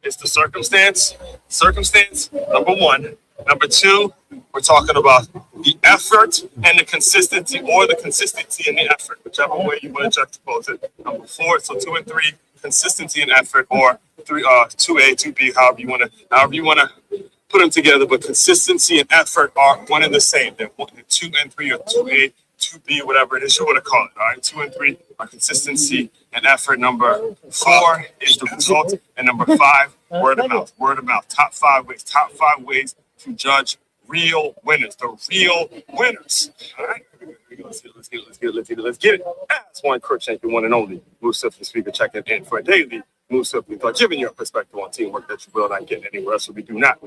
It's the circumstance. Circumstance, number one. Number two, we're talking about the effort and the consistency, or the consistency and the effort, whichever way you want to juxtapose it. Number four, so 2 and 3, consistency and effort, or 2A, 2B, however you want to put them together. But consistency and effort are one and the same. They're 2 and 3, or 2A, 2B, whatever it is you want to call it. All right, 2 and 3 are consistency and effort. Number 4 is the result, and number 5, word of mouth. Word of mouth. Top 5 ways. Top 5 ways to judge real winners. The real winners. All right. Let's get it. That's one Kurt Schenker, one and only Move Swiftly speaker, checking in for a daily Move Swiftly thought, giving you a perspective on teamwork that you will not get anywhere else. So we do not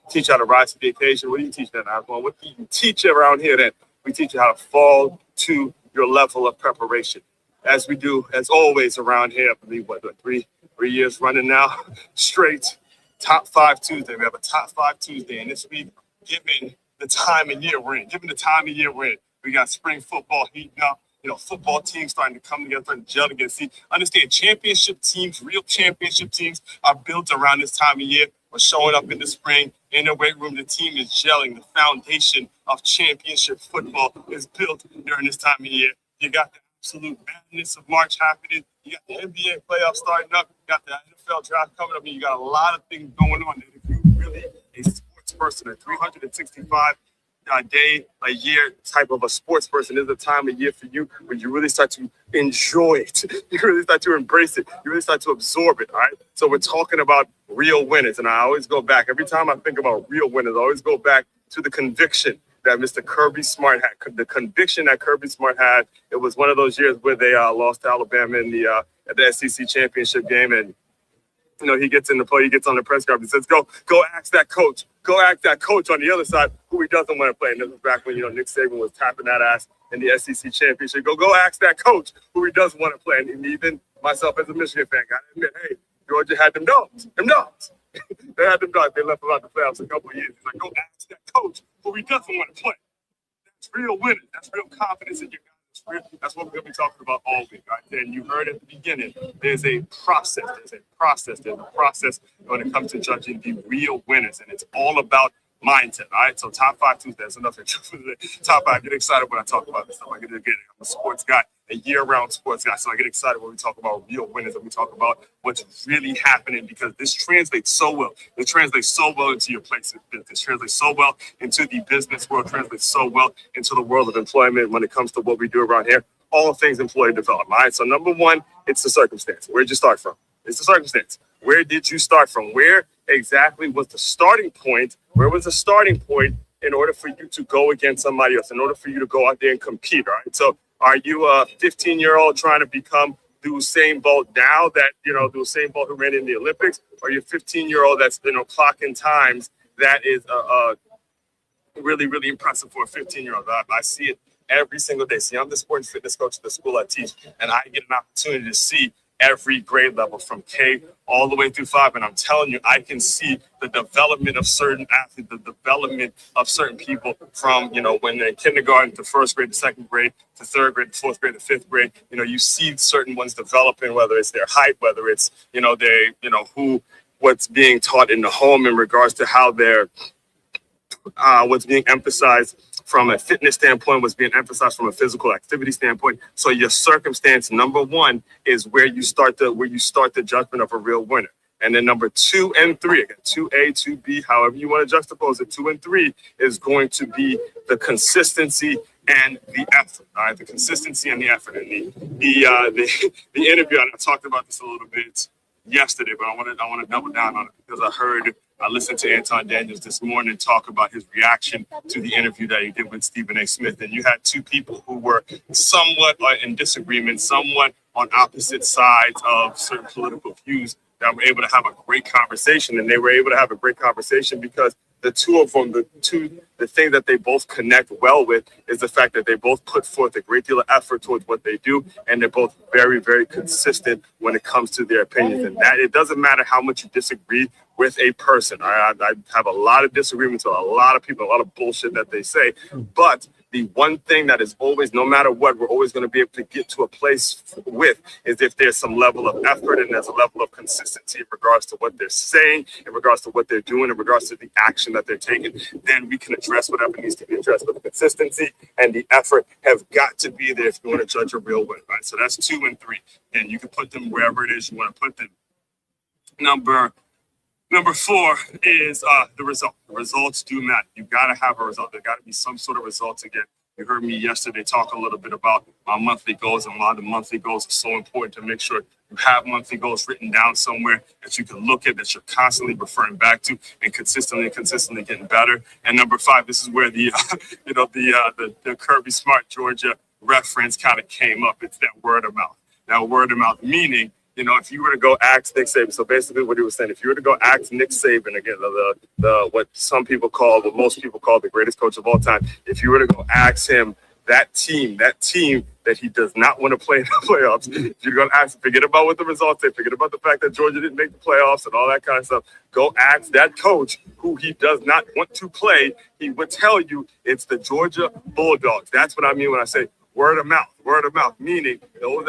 teach how to rise to the occasion. What do you teach that, Oswald? What do you teach around here then? We teach you how to fall to your level of preparation. As we do, as always around here, I believe, three years running now, straight, Top 5 Tuesday. We have a Top 5 Tuesday, and this week, given the time of year we're in, we got spring football heating up. Football teams starting to come together, starting to gel together. See, understand, championship teams, real championship teams, are built around this time of year. We're showing up in the spring in the weight room. The team is gelling. The foundation of championship football is built during this time of year. You got the absolute madness of March happening. You got the NBA playoffs starting up. You got the NFL draft coming up. And you got a lot of things going on. And if you're really a sports person, a 365 day a year type of a sports person, is a time of year for you where you really start to enjoy it. You really start to embrace it. You really start to absorb it. All right. So we're talking about real winners. And I always go back. Every time I think about real winners, I always go back to the conviction that Mr. Kirby Smart had. The conviction that Kirby Smart had. It was one of those years where they lost to Alabama in at the SEC championship game. And he gets in the play, he gets on the press conference, he says, go ask that coach. Go ask that coach on the other side who he doesn't want to play. And this was back when, Nick Saban was tapping that ass in the SEC championship. Go ask that coach who he doesn't want to play. And even myself as a Michigan fan, got to admit, hey, Georgia had them dogs. They had them dogs. They left about the playoffs a couple of years. He's like, go ask that coach who he doesn't want to play. That's real winning. That's real confidence in your guys. That's what we're going to be talking about all week, right? And you heard at the beginning, there's a process. There's a process when it comes to judging the real winners. And it's all about mindset, all right? So Top 5 Tuesday, that's enough. Top 5, get excited when I talk about this stuff. I'm a sports guy, a year-round sports guy. So I get excited when we talk about real winners and we talk about what's really happening, because this translates so well. It translates so well into your place of business. It translates so well into the business world. It translates so well into the world of employment when it comes to what we do around here. All things employee development, all right? So number one, it's the circumstance. Where'd you start from? It's the circumstance. Where did you start from? Where exactly was the starting point? Where was the starting point in order for you to go against somebody else, in order for you to go out there and compete, all right? So are you a 15-year-old trying to become the Usain Bolt now that, the Usain Bolt who ran in the Olympics? Or are you a 15-year-old that's, clocking times that is really, really impressive for a 15-year-old? I see it every single day. See, I'm the sports and fitness coach at the school I teach, and I get an opportunity to see every grade level from K all the way through 5. And I'm telling you, I can see the development of certain athletes, the development of certain people from, when they're in kindergarten to first grade to second grade to third grade to fourth grade to fifth grade. You see certain ones developing, whether it's their height, whether it's, what's being taught in the home in regards to how they're, what's being emphasized from a fitness standpoint, was being emphasized from a physical activity standpoint. So your circumstance, number one, is where you start the judgment of a real winner. And then number 2 and 3, again, 2A, 2B, however you want to juxtapose it, 2 and 3 is going to be the consistency and the effort. All right, the consistency and the effort. And the interview, and I talked about this a little bit yesterday, but I want to double down on it because I listened to Anton Daniels this morning talk about his reaction to the interview that he did with Stephen A. Smith. And you had two people who were somewhat in disagreement, somewhat on opposite sides of certain political views, that were able to have a great conversation. And they were able to have a great conversation because the two of them, the thing that they both connect well with is the fact that they both put forth a great deal of effort towards what they do. And they're both very, very consistent when it comes to their opinions. And that it doesn't matter how much you disagree with a person. I have a lot of disagreements with a lot of people, a lot of bullshit that they say. But The one thing that is always, no matter what, we're always going to be able to get to a place with is if there's some level of effort and there's a level of consistency in regards to what they're saying, in regards to what they're doing, in regards to the action that they're taking, then we can address whatever needs to be addressed. But the consistency and the effort have got to be there if you want to judge a real win, right? So that's 2 and 3. And you can put them wherever it is you want to put them. Number 4 is the result. The results do matter. You got to have a result. There got to be some sort of results. Again, you heard me yesterday talk a little bit about my monthly goals, and why the monthly goals are so important to make sure you have monthly goals written down somewhere that you can look at, that you're constantly referring back to, and consistently getting better. And number 5, this is where the the Kirby Smart Georgia reference kind of came up. It's that word of mouth. Now, word of mouth meaning, if you were to go ask Nick Saban, so basically what he was saying, if you were to go ask Nick Saban, again, the what some people call, what most people call the greatest coach of all time, if you were to go ask him that team that he does not want to play in the playoffs, if you're going to ask him, forget about what the results say, forget about the fact that Georgia didn't make the playoffs and all that kind of stuff, go ask that coach who he does not want to play. He would tell you it's the Georgia Bulldogs. That's what I mean when I say word of mouth, meaning those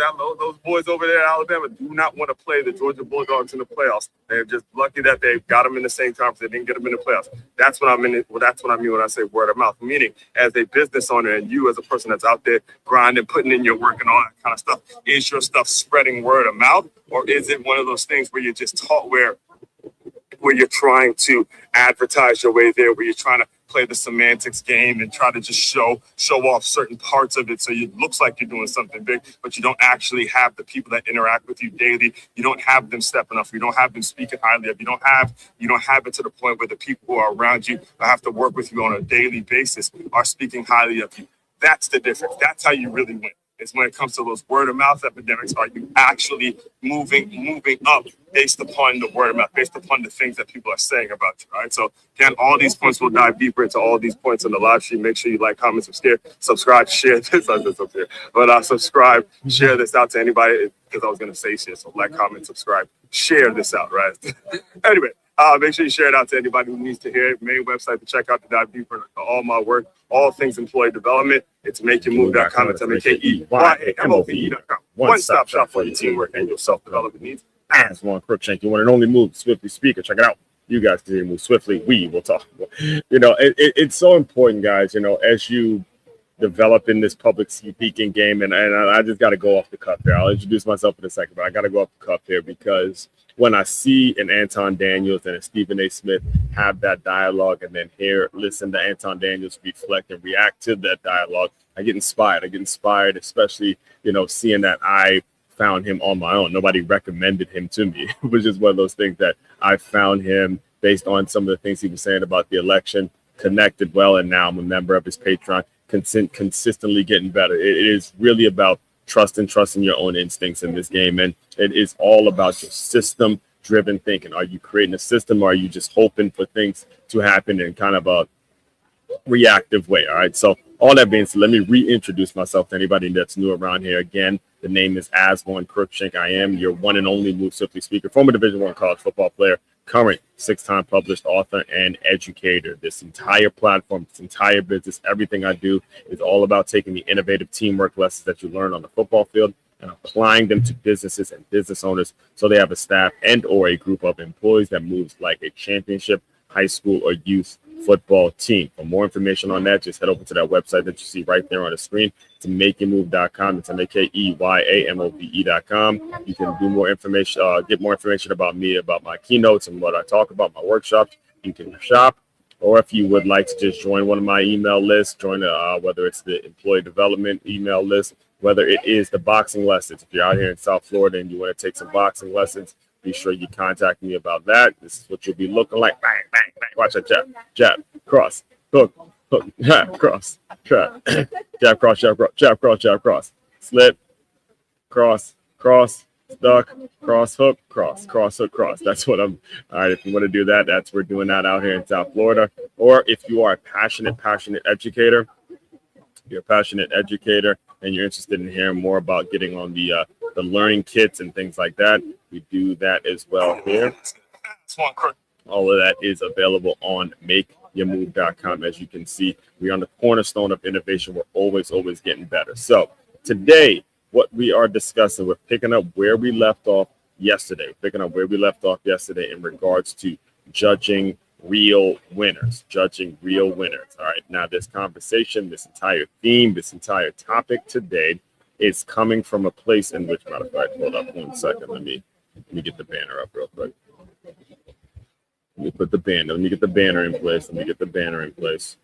boys over there in Alabama do not want to play the Georgia Bulldogs in the playoffs. They're just lucky that they got them in the same conference. They didn't get them in the playoffs. That's what I mean. Well, that's what I mean when I say word of mouth, meaning as a business owner and you as a person that's out there grinding, putting in your work and all that kind of stuff, is your stuff spreading word of mouth, or is it one of those things where you're just taught where you're trying to advertise your way there, where you're trying to play the semantics game and try to just show off certain parts of it so it looks like you're doing something big, but you don't actually have the people that interact with you daily. You don't have them stepping up. You don't have them speaking highly of you. You don't have it to the point where the people who are around you that have to work with you on a daily basis are speaking highly of you. That's the difference. That's how you really win. Is when it comes to those word of mouth epidemics, are you actually moving up based upon the word of mouth, based upon the things that people are saying about you, right? So again, all these points, we'll dive deeper into all these points in the live stream. Make sure you like, comment, subscribe, share this. Subscribe, share this out to anybody, because I was going to say share. So like, comment, subscribe, share this out, right? Anyway. Make sure you share it out to anybody who needs to hear it. Main website to check out to dive deeper into all my work, all things employee development. It's makeyourmove.com. It's makeyourmove.com. One-stop shop for your teamwork and your self-development needs. As Juan Crookshank, you want to only move swiftly speaker. Check it out. You guys can move swiftly. We will talk. It's so important, guys, as you develop in this public speaking game. And I just got to go off the cuff here. I'll introduce myself in a second, but I got to go off the cuff here because when I see an Anton Daniels and a Stephen A. Smith have that dialogue and then listen to Anton Daniels reflect and react to that dialogue, I get inspired. Especially, seeing that I found him on my own. Nobody recommended him to me. It was just one of those things that I found him based on some of the things he was saying about the election, connected well, and now I'm a member of his Patreon, consistently getting better. It is really about trusting your own instincts in this game. And it is all about your system-driven thinking. Are you creating a system, or are you just hoping for things to happen in kind of a reactive way? All right. So all that being said, let me reintroduce myself to anybody that's new around here. Again, the name is Aswan Crookshank. I am your one and only Move Swiftly speaker, former Division I college football player, current 6-time published author and educator. This entire platform, this entire business, everything I do is all about taking the innovative teamwork lessons that you learn on the football field and applying them to businesses and business owners so they have a staff and or a group of employees that moves like a championship high school or youth football team. For more information on that, just head over to that website that you see right there on the screen. It's makeyourmove.com. It's makeyourmove.com. You can do more information, get more information about me, about my keynotes and what I talk about, my workshops. You can shop, or if you would like to just join one of my email lists, join whether it's the employee development email list, whether it is the boxing lessons. If you're out here in South Florida and you want to take some boxing lessons, be sure you contact me about that. This is what you'll be looking like. Bang, bang, bang. Watch that jab, cross, hook, jab, cross, trap, jab, cross, jab, cross, slip, cross, stuck, cross, hook, cross, hook, cross. That's what I'm. All right, if you want to do that, we're doing that out here in South Florida. Or if you are a passionate educator, and you're interested in hearing more about getting on the learning kits and things like that, we do that as well here. All of that is available on yourmove.com. As you can see, we're on the cornerstone of innovation. We're always getting better. So today, what we are discussing, we're picking up where we left off yesterday, in regards to judging real winners. All right. Now, this conversation, this entire theme, this entire topic today is coming from a place in which, matter of fact, hold up 1 second. Let me get the banner up real quick. Let me get the banner in place.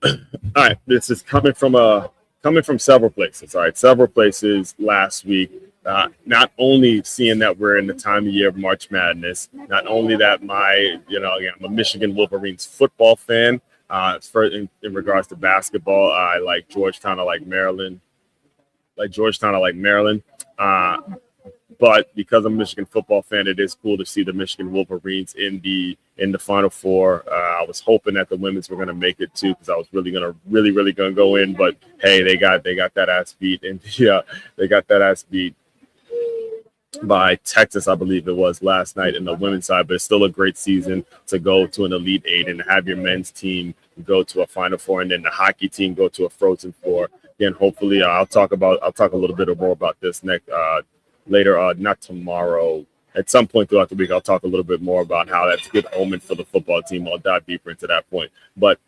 All right. This is coming from several places. All right. Several places last week. Not only seeing that we're in the time of year of March Madness, not only that again, I'm a Michigan Wolverines football fan. In regards to basketball, I like Georgetown. I like Maryland. But because I'm a Michigan football fan, it is cool to see the Michigan Wolverines in the Final Four. I was hoping that the women's were going to make it too, because I was really going to go in. But hey, they got that ass beat, and they got that ass beat by Texas, I believe it was, last night in the women's side. But it's still a great season to go to an Elite Eight and have your men's team go to a Final Four, and then the hockey team go to a Frozen Four. Again, hopefully, I'll talk a little bit more about this later, not tomorrow. At some point throughout the week, I'll talk a little bit more about how that's a good omen for the football team. I'll dive deeper into that point. But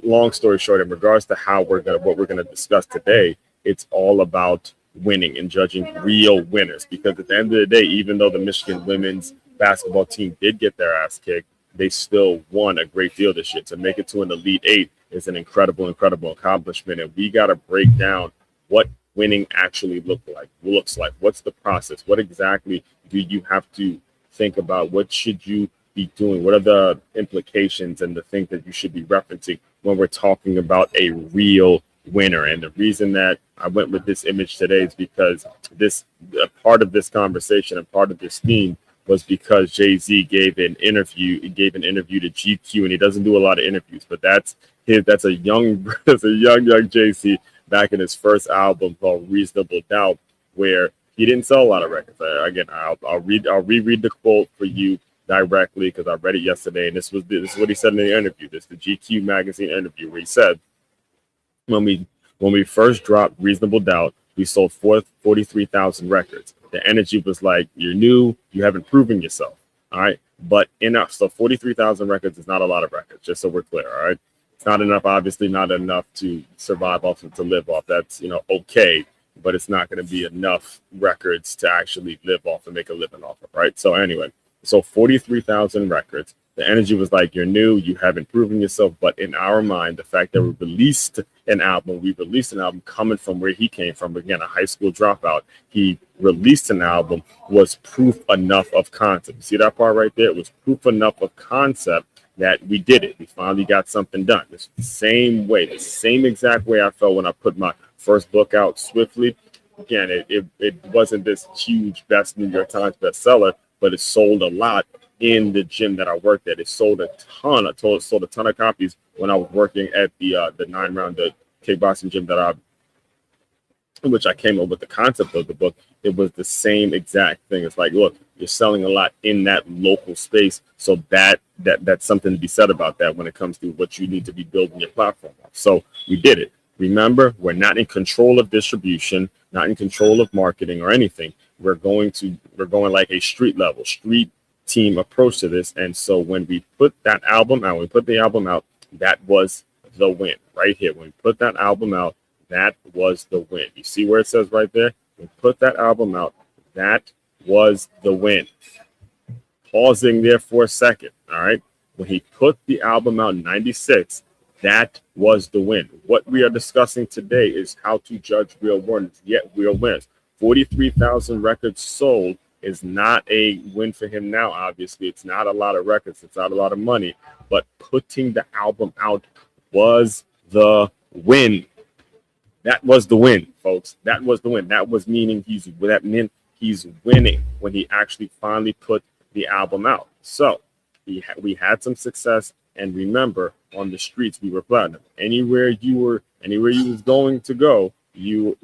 long story short, in regards to what we're gonna discuss today, it's all about winning and judging real winners. Because at the end of the day, even though the Michigan women's basketball team did get their ass kicked, they still won a great deal this year. To make it to an Elite Eight is an incredible accomplishment. And we got to break down what winning actually looks like. What's the process? What exactly do you have to think about? What should you be doing? What are the implications and the things that you should be referencing when we're talking about a real winner? And the reason that I went with this image today is because part of this conversation and part of this theme was because Jay-Z gave an interview to GQ, and he doesn't do a lot of interviews, but that's a young Jay-Z back in his first album called Reasonable Doubt, where he didn't sell a lot of records. Again, I'll reread the quote for you directly, because I read it yesterday, and this is what he said in the interview. This is the GQ magazine interview, where he said, when we first dropped Reasonable Doubt, we sold 43,000 records. The energy was like, you're new, you haven't proven yourself. All right. But enough. So 43,000 records is not a lot of records, just so we're clear. All right. It's not enough, obviously not enough to survive off and to live off. That's, okay, but it's not going to be enough records to actually live off and make a living off of. Right. So anyway, 43,000 records. The energy was like, you're new, you haven't proven yourself. But in our mind, the fact that we released an album coming from where he came from, again, a high school dropout, he released an album, was proof enough of concept. You see that part right there? It was proof enough of concept that we did it. We finally got something done. It's the same exact way I felt when I put my first book out, Swiftly. Again, it wasn't this huge New York Times bestseller, but it sold a lot in the gym that I worked at. It sold a ton. Sold a ton of copies when I was working at the 9 Round, the kickboxing gym in which I came up with the concept of the book. It was the same exact thing. It's like, look, you're selling a lot in that local space, so that's something to be said about that when it comes to what you need to be building your platform on. So we did it. Remember, we're not in control of distribution, not in control of marketing or anything. We're going like a street team approach to this. And so when we put that album out, that was the win right here. When we put that album out, that was the win. You see where it says right there? We put that album out, that was the win. Pausing there for a second. All right. When he put the album out in 96, that was the win. What we are discussing today is how to judge real winners, yet real winners. 43,000 records sold is not a win for him now. Obviously, it's not a lot of records. It's not a lot of money. But putting the album out was the win. That was the win, folks. That was the win. That meant he's winning when he actually finally put the album out. So we had some success. And remember, on the streets, we were platinum. Anywhere you was going to go, you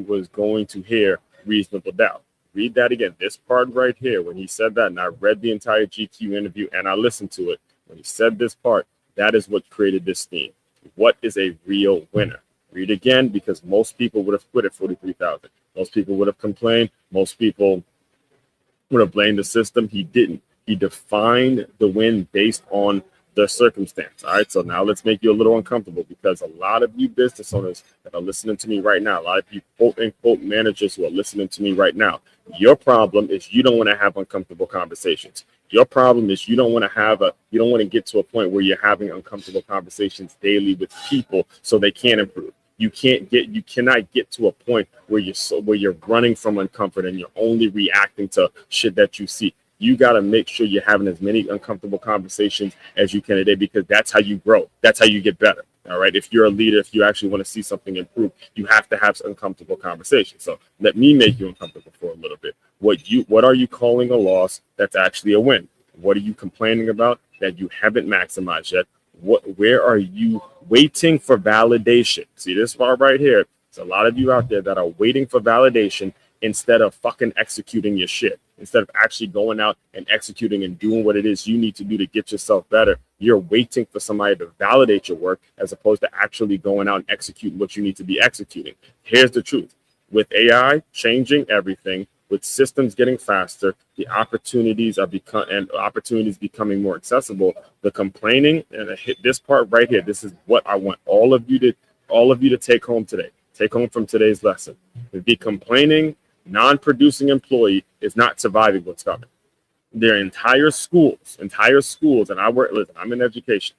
was going to hear Reasonable Doubt. Read that again. This part right here, when he said that, and I read the entire GQ interview and I listened to it, When he said this part, that is what created this theme. What is a real winner? Read again, because most people would have quit at 43,000. Most people would have complained. Most people would have blamed the system. He didn't. He defined the win based on the circumstance. All right. So now let's make you a little uncomfortable, because a lot of you business owners that are listening to me right now, a lot of you quote unquote managers who are listening to me right now, your problem is you don't want to have uncomfortable conversations. Your problem is you don't want to get to a point where you're having uncomfortable conversations daily with people so they can't improve. You cannot get to a point where you're running from uncomfort and you're only reacting to shit that you see. You got to make sure you're having as many uncomfortable conversations as you can a day, because that's how you grow. That's how you get better. All right. If you're a leader, if you actually want to see something improve, you have to have uncomfortable conversations. So let me make you uncomfortable for a little bit. What are you calling a loss that's actually a win? What are you complaining about that you haven't maximized yet? Where are you waiting for validation? See this part right here. There's a lot of you out there that are waiting for validation instead of fucking executing your shit. Instead of actually going out and executing and doing what it is you need to do to get yourself better, you're waiting for somebody to validate your work as opposed to actually going out and executing what you need to be executing. Here's the truth. With AI changing everything, with systems getting faster, the opportunities becoming more accessible, the complaining, and I hit this part right here. This is what I want all of you to take home today. Take home from today's lesson. The complaining, non-producing employee is not surviving what's coming. Their entire schools, and I'm in education.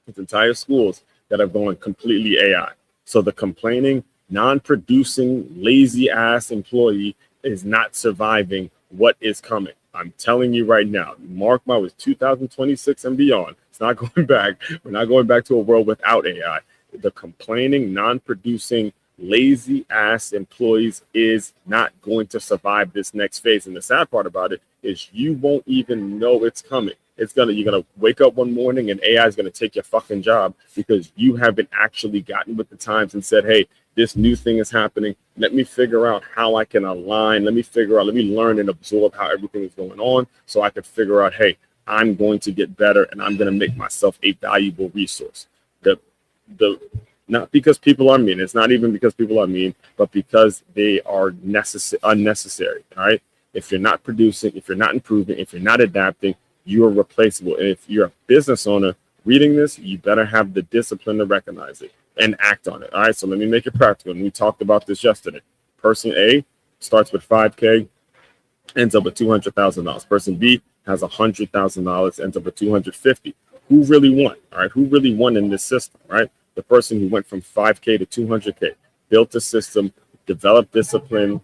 It's entire schools that are going completely AI. So the complaining, non-producing, lazy ass employee is not surviving what is coming. I'm telling you right now, mark my words, 2026 and beyond. It's not going back. We're not going back to a world without AI. The complaining, non-producing, lazy ass employees is not going to survive this next phase. And the sad part about it is you won't even know it's coming. You're gonna wake up one morning and AI is gonna take your fucking job because you haven't actually gotten with the times and said, hey, this new thing is happening. Let me figure out how I can align. Let me learn and absorb how everything is going on so I can figure out, hey, I'm going to get better and I'm going to make myself a valuable resource. Not because people are mean. It's not even because people are mean, but because they are unnecessary. All right. If you're not producing, if you're not improving, if you're not adapting, you are replaceable. And if you're a business owner reading this, you better have the discipline to recognize it and act on it. All right. So let me make it practical. And we talked about this yesterday. Person A starts with 5K, ends up with $200,000. Person B has $100,000, ends up with 250. Who really won? All right. Who really won in this system? Right. The person who went from 5K to 200K, built a system, developed discipline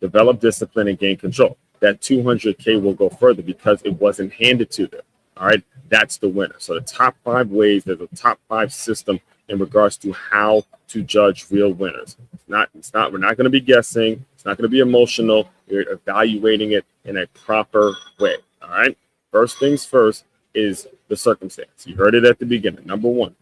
and gained control. That 200K will go further because it wasn't handed to them. All right. That's the winner. So the top 5 ways, there's a top 5 system in regards to how to judge real winners. We're not going to be guessing. It's not going to be emotional. You're evaluating it in a proper way. All right. First things first is the circumstance. You heard it at the beginning. Number one,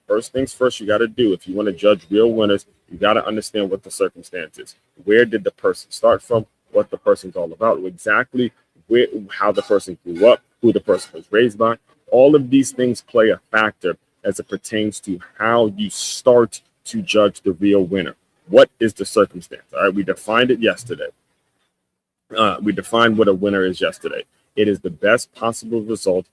first things first, you got to do, if you want to judge real winners, you got to understand what the circumstance is. Where did the person start from? What the person's all about? Exactly how the person grew up, who the person was raised by. All of these things play a factor as it pertains to how you start to judge the real winner. What is the circumstance? All right, we defined it yesterday. We defined what a winner is yesterday. It is the best possible result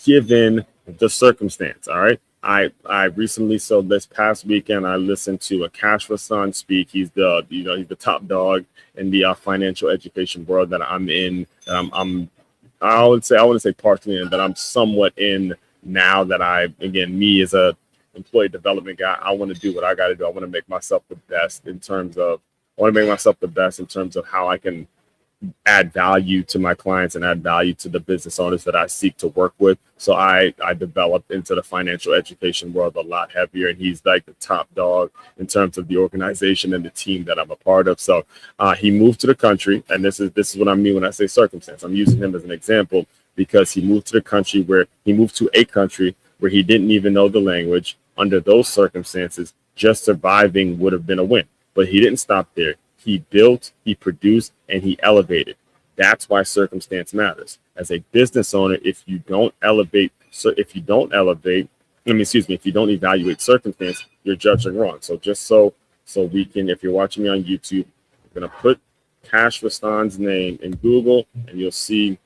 given the circumstance. All right. I recently, so this past weekend, I listened to a Cash for Son speak. He's the top dog in the financial education world that I'm in. I wouldn't say partially in, but I'm somewhat in now that me as a employee development guy, I want to do what I got to do. I want to make myself the best in terms of how I can add value to my clients and add value to the business owners that I seek to work with. So I developed into the financial education world a lot heavier, and he's like the top dog in terms of the organization and the team that I'm a part of. So he moved to the country, and this is what I mean when I say circumstance. I'm using him as an example because he moved to a country where he didn't even know the language. Under those circumstances, just surviving would have been a win, but he didn't stop there. He built, he produced, and he elevated. That's why circumstance matters. as a business owner, if you don't elevate, if you don't evaluate circumstance, you're judging wrong. So just so we can, if you're watching me on YouTube, we're gonna put Cash Rastan's name in Google, and you'll see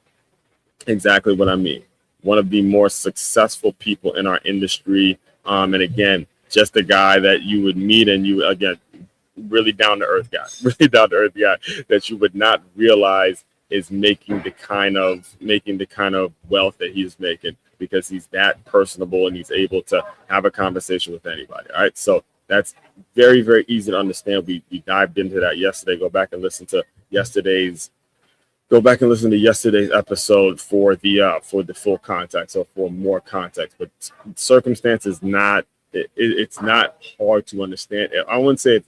exactly what I mean. One of the more successful people in our industry, and again, just a guy that you would meet, and you again, really down to earth guy, that you would not realize is making the kind of wealth that he's making, because he's that personable and he's able to have a conversation with anybody. All right, so that's very, very easy to understand. We dived into that yesterday. Go back and listen to yesterday's episode for the full context, or for more context. But circumstance is not, it's not hard to understand. I wouldn't say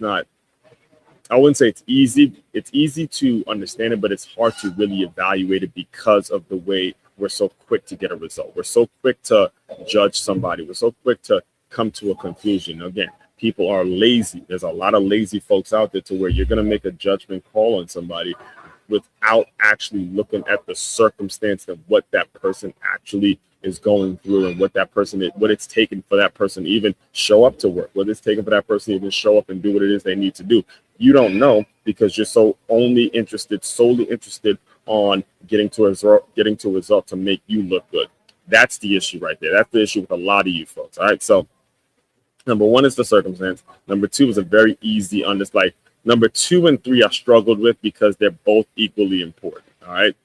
it's easy. It's easy to understand it, but it's hard to really evaluate it because of the way we're so quick to get a result. We're so quick to judge somebody. We're so quick to come to a conclusion. Again, people are lazy. There's a lot of lazy folks out there to where you're going to make a judgment call on somebody without actually looking at the circumstance of what that person actually is going through, and what it's taken for that person to even show up to work, what it's taken for that person to even show up and do what it is they need to do. You don't know, because you're solely interested on getting to a result to make you look good. That's the issue right there. That's the issue with a lot of you folks. All right. So number one is the circumstance. Number two is a very easy number 2 and 3 I struggled with, because they're both equally important. All right.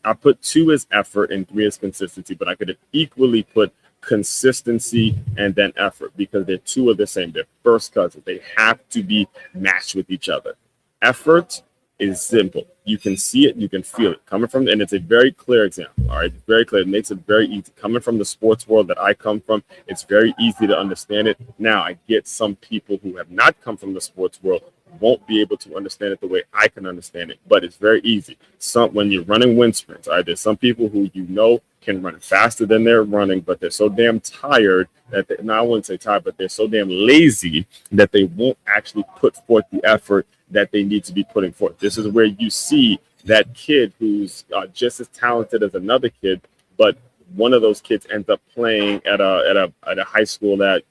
I put 2 as effort and 3 as consistency, but I could have equally put consistency and then effort, because they're 2 of the same. They're first cousins. They have to be matched with each other. Effort is simple. You can see it, you can feel it coming from, and it's a very clear example. All right, very clear. It makes it very easy. Coming from the sports world that I come from, it's very easy to understand it. Now, I get some people who have not come from the sports world won't be able to understand it the way I can understand it, but it's very easy. When you're running wind sprints, all right, there's some people who can run faster than they're running, but they're so damn tired that I wouldn't say tired, but they're so damn lazy that they won't actually put forth the effort that they need to be putting forth. This is where you see that kid who's just as talented as another kid, but one of those kids ends up playing at a high school that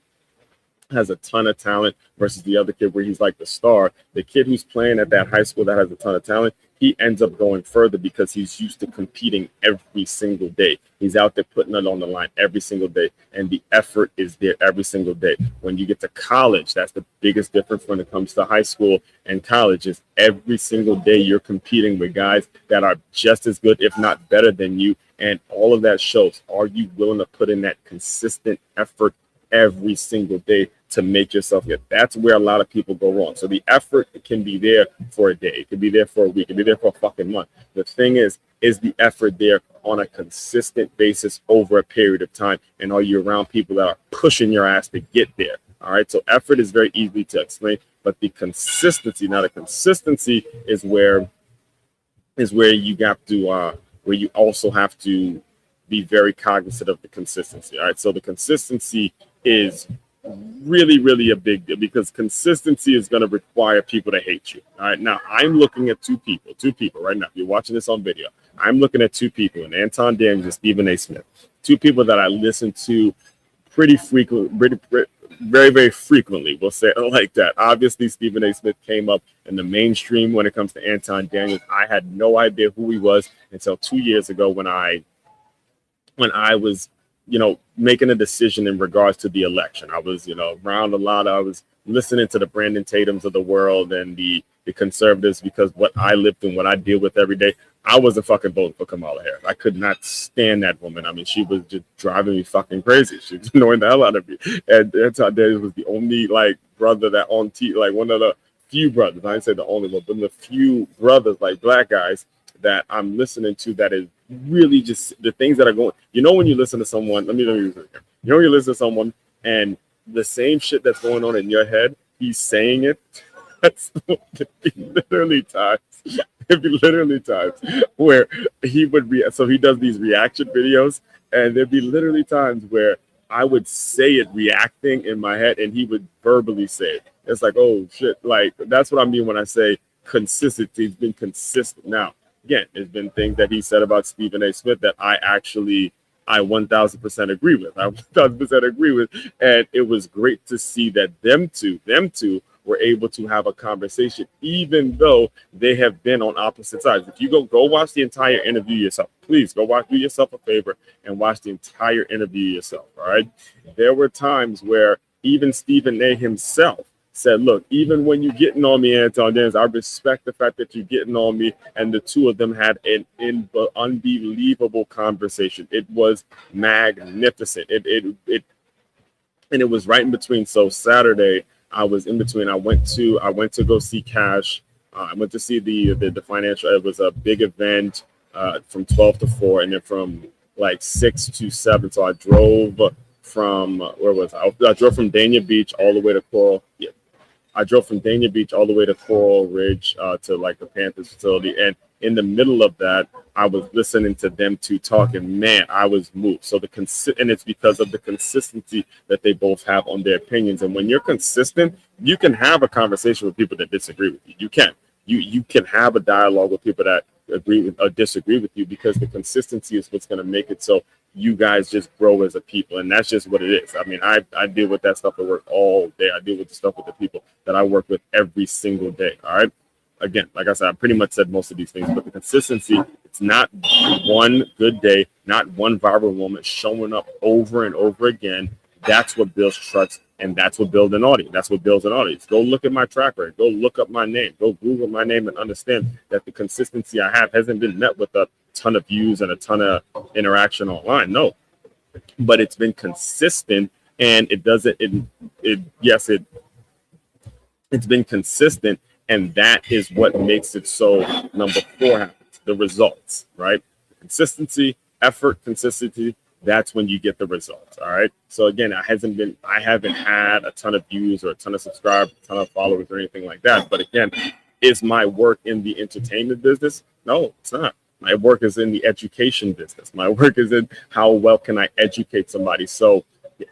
has a ton of talent, versus the other kid where he's like the star. The kid who's playing at that high school that has a ton of talent, he ends up going further because he's used to competing every single day. He's out there putting it on the line every single day, and the effort is there every single day. When you get to college, that's the biggest difference when it comes to high school and college, is every single day you're competing with guys that are just as good, if not better than you, and all of that shows. Are you willing to put in that consistent effort every single day to make yourself get? That's where a lot of people go wrong. So the effort can be there for a day, it could be there for a week, it could be there for a fucking month. The thing is the effort there on a consistent basis over a period of time? And are you around people that are pushing your ass to get there? All right. So effort is very easy to explain, but the consistency is where you have to where you also have to be very cognizant of the consistency. All right. So the consistency is really, really a big deal, because consistency is going to require people to hate you. All right. Now, I'm looking at two people right now. If you're watching this on video, I'm looking at 2 people, and Anton Daniels and Stephen A. Smith, 2 people that I listen to pretty frequently, very, very frequently. We'll say it like that. Obviously, Stephen A. Smith came up in the mainstream when it comes to Anton Daniels. I had no idea who he was until 2 years ago when I was, making a decision in regards to the election. I was, around a lot. I was listening to the Brandon Tatums of the world and the conservatives, because what I lived and what I deal with every day, I wasn't fucking voting for Kamala Harris. I could not stand that woman. I mean, she was just driving me fucking crazy. She was annoying the hell out of me. And Anton Daniels was the only brother that on one of the few brothers. I didn't say the only one, but the few brothers, black guys, that I'm listening to, that is really just the things that are going. When you listen to someone, let me use it again. You listen to someone and the same shit that's going on in your head, he's saying it. That's literally times. It'd be literally times where he would so he does these reaction videos, and there'd be literally times where I would say it reacting in my head, and he would verbally say it. It's like, oh shit, that's what I mean when I say consistency. He's been consistent. Now, again, there's been things that he said about Stephen A. Smith that I 1000% agree with. I 1000% agree with. And it was great to see that them two were able to have a conversation, even though they have been on opposite sides. If you go watch the entire interview yourself, please do yourself a favor and watch the entire interview yourself. All right. There were times where even Stephen A. himself said, look, even when you're getting on me, Anton Daniels, I respect the fact that you're getting on me. And the two of them had an unbelievable conversation. It was magnificent. And it was right in between. So Saturday, I was in between. I went to go see Cash. I went to see the financial. It was a big event from 12 to 4, and then from like 6 to 7. So I drove from where was I? I drove from Dania Beach all the way to Coral. Yeah, I drove from Dania Beach all the way to Coral Ridge to like the Panthers facility, and in the middle of that, I was listening to them two talk, and man, I was moved. So and it's because of the consistency that they both have on their opinions. And when you're consistent, you can have a conversation with people that disagree with you. You can have a dialogue with people that agree with or disagree with you, because the consistency is what's going to make it so you guys just grow as a people. And that's just what it is. I mean, I deal with that stuff at work all day. I deal with the stuff with the people that I work with every single day. All right. Again, like I said, I pretty much said most of these things, but the consistency, it's not one good day, not one viral moment showing up over and over again. That's what builds trust, and that's what builds an audience. That's what builds an audience. Go look at my track record. Go look up my name. Go Google my name and understand that the consistency I have hasn't been met with a ton of views and a ton of interaction online. No, but it's been consistent, and it's been consistent. And that is what makes it so. Number 4 happens, the results, right? Consistency, effort, consistency. That's when you get the results. All right. So again, I haven't had a ton of views or a ton of subscribers, a ton of followers or anything like that. But again, is my work in the entertainment business? No, it's not. My work is in the education business. My work is in how well can I educate somebody. So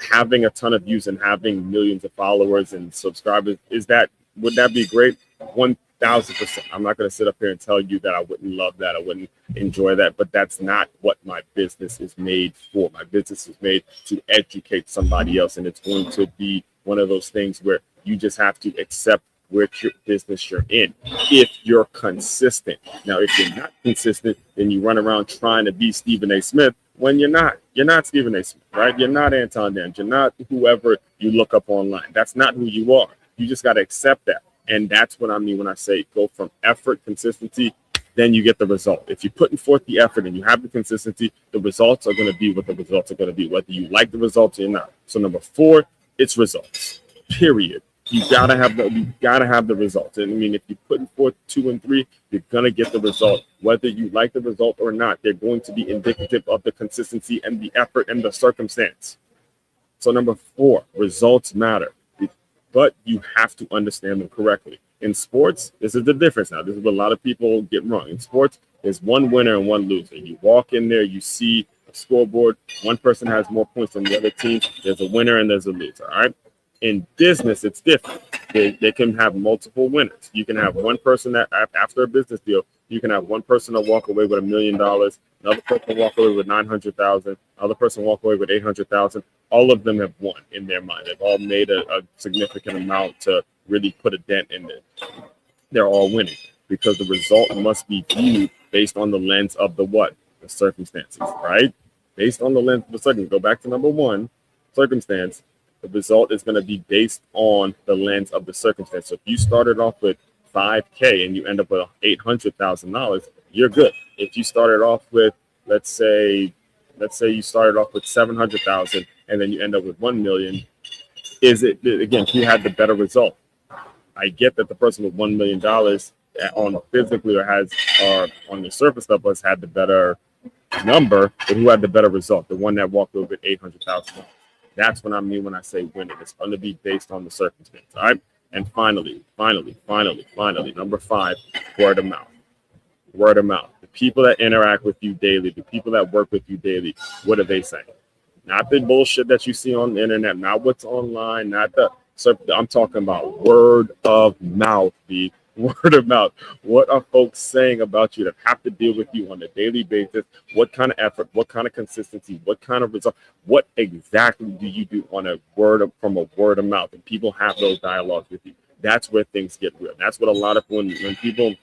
having a ton of views and having millions of followers and subscribers, would that be great? 1000%. I'm not going to sit up here and tell you that I wouldn't love that. I wouldn't enjoy that, but that's not what my business is made for. My business is made to educate somebody else. And it's going to be one of those things where you just have to accept which business you're in if you're consistent. Now, if you're not consistent, then you run around trying to be Stephen A. Smith when you're not. You're not Stephen A. Smith, right? You're not Anton Daniels. You're not whoever you look up online. That's not who you are. You just got to accept that. And that's what I mean when I say go from effort, consistency, then you get the result. If you're putting forth the effort and you have the consistency, the results are going to be what the results are going to be, whether you like the results or not. So number 4, it's results, period. You gotta have the results. And I mean, if you're putting forth 2 and 3, you're gonna get the result. Whether you like the result or not, they're going to be indicative of the consistency and the effort and the circumstance. So number 4, results matter. But you have to understand them correctly. In sports, this is the difference now. This is what a lot of people get wrong. In sports, there's one winner and one loser. You walk in there, you see a scoreboard. One person has more points than the other team. There's a winner and there's a loser, all right? In business, it's different. They can have multiple winners. You can have one person that after a business deal, you can have one person to walk away with $1 million, another person walk away with 900,000, another person walk away with 800,000. All of them have won in their mind. They've all made a significant amount to really put a dent in it. They're all winning because the result must be viewed based on the lens of the what? The circumstances, right? Based on the lens of the circumstance. Go back to number 1, circumstance. The result is going to be based on the lens of the circumstance. So if you started off with $5K and you end up with $800,000, you're good. If you started off with, let's say you started off with 700,000 and then you end up with 1 million, who had the better result? I get that the person with $1 million on physically or on the surface level has had the better number, but who had the better result? The one that walked away with 800,000. That's what I mean when I say winning. It's going to be based on the circumstance. All right. And finally, number 5, word of mouth. Word of mouth. The people that interact with you daily, the people that work with you daily, what are they saying? Not the bullshit that you see on the internet, not what's online, I'm talking about word of mouth, Word of mouth. What are folks saying about you that have to deal with you on a daily basis? What kind of effort? What kind of consistency? What kind of result? What exactly do you do on a from a word of mouth? And people have those dialogues with you. That's where things get real. That's what a lot of when people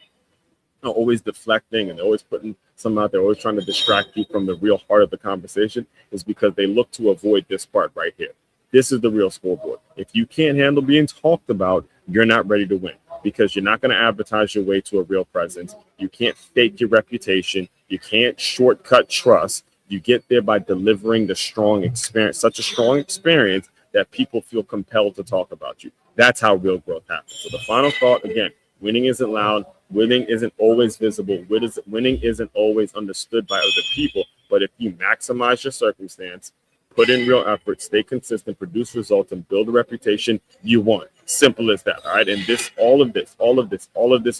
are always deflecting and they're always putting some out there, always trying to distract you from the real heart of the conversation, is because they look to avoid this part right here. This is the real scoreboard. If you can't handle being talked about, you're not ready to win, because you're not going to advertise your way to a real presence. You can't fake your reputation. You can't shortcut trust. You get there by delivering the strong experience, such a strong experience that people feel compelled to talk about you. That's how real growth happens. So the final thought, again, winning isn't loud. Winning isn't always visible. Winning isn't always understood by other people. But if you maximize your circumstance, put in real effort, stay consistent, produce results, and build a reputation, you won. Simple as that. All right. And all of this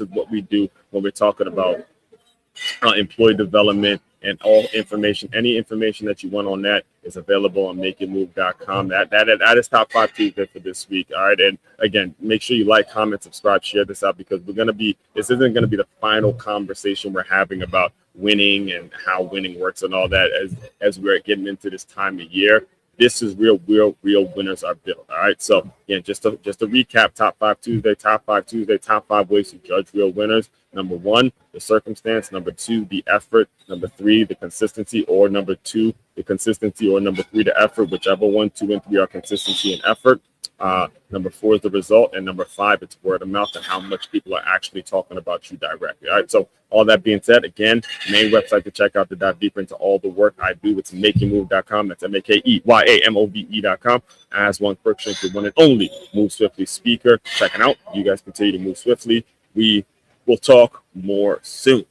is what we do when we're talking about employee development, and all information. Any information that you want on that is available on makeitmove.com. That is top 5 Tuesday for this week. All right. And again, make sure you like, comment, subscribe, share this out, because this isn't going to be the final conversation we're having about winning and how winning works and all that as we're getting into this time of year. This is real winners are built. All right. So yeah, just to recap, top 5 Tuesday, top 5 ways to judge real winners. Number 1, the circumstance. Number 2, the effort. Number 3, the consistency. Or number 2, the consistency. Or number 3, the effort. Whichever 1, 2, and 3 are consistency and effort. Number 4 is the result, and number 5, it's word of mouth and how much people are actually talking about you directly. All right. So all that being said, again, main website to check out to dive deeper into all the work I do. It's makeitmove.com. That's MakeYamove.com. As one person, the one and only Move Swiftly speaker. Checking out. You guys continue to move swiftly. We will talk more soon.